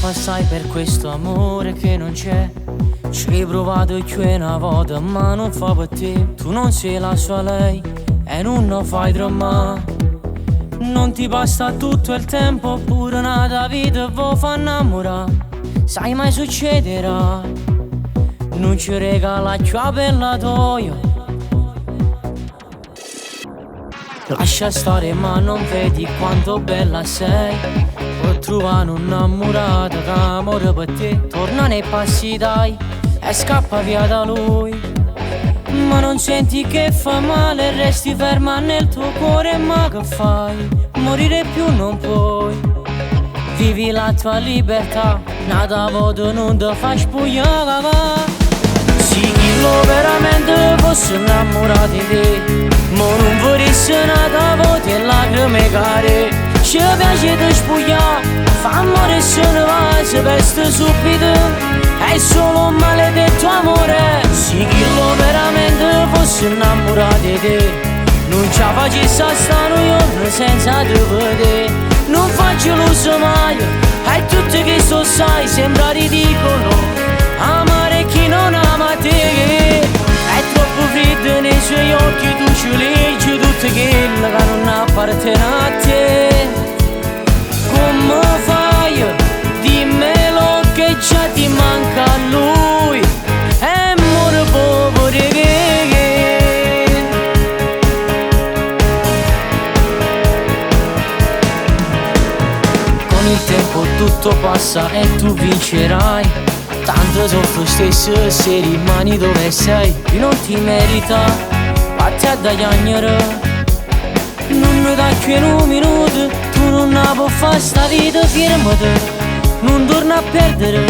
passai per questo amore che non c'è. Ci hai provato più una volta ma non fa per te. Tu non sei la sua lei e non fai dramma. Non ti basta tutto il tempo, pure una vita vuoi fa innamorare. Sai mai succederà, non ci regala più la bella toia. Lascia stare ma non vedi quanto bella sei. Puoi trovare un'annamorata che amore per te. Torna nei passi dai e scappa via da lui. Ma non senti che fa male, resti ferma nel tuo cuore. Ma che fai? Morire più non puoi. Vivi la tua libertà, nada voto non ti fa spogliare. Se chi lo veramente fosse innamorato di te, ma non vorresti nada voto e lacrime care. Ci piace di spogliare, fa amore e se ne va, si veste subito. È solo un maledetto amore. Se chi lo veramente fosse innamorato di te, non ci facessi stare giorno senza te vedere. Non faccio l'uso mai, è tutto che so sai, sembra ridicolo amare chi non ama te. È troppo freddo nei suoi occhi, tu ci leggi tutto quello che non appartiene a te. Come fai? Dimmelo che già ti manca a lui. È amore povero che con il tempo tutto passa e tu vincerai. Tanto soffro stesso se rimani dove sei. Non ti merita, fatti a dagliagnere. Non mi dai più un minuto, tu non la puoi fare sta vita, fermati, non torna a perdere.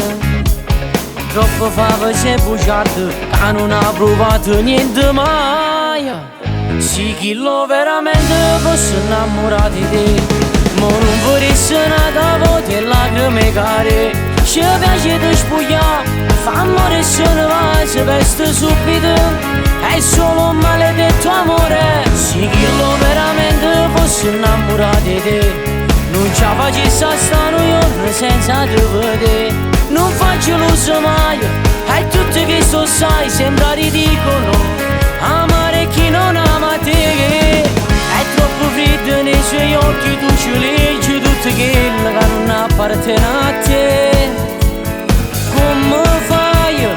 Troppo fava sei bugiardo, che non ha provato niente mai. Se chi lo veramente fosse innamorato di te, ma non vorresti nada voto e lacrime care. Ci piace di spogliare, fa amore e se ne va, si veste subito. È solo un maledetto amore. Se chi lo veramente fosse innamorato di te, non ci facessi stare un giorno senza te vedere. Non faccio l'uso mai, è tutto che so sai, sembra ridicolo amare chi non ama te. È troppo freddo nei suoi occhi, tu ci leggi tutto quello che non appartiene a te. Come fai?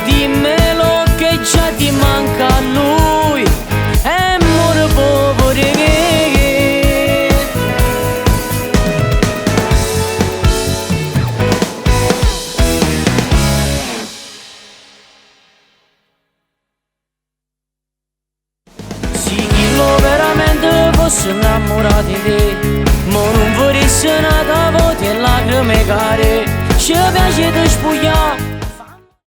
Dimmelo che già ti manca a lui. È amore povero che se chi lo veramente fosse innamorato di te, ma non vorresti nada voto e lacrime care. Ci piace di spogliare,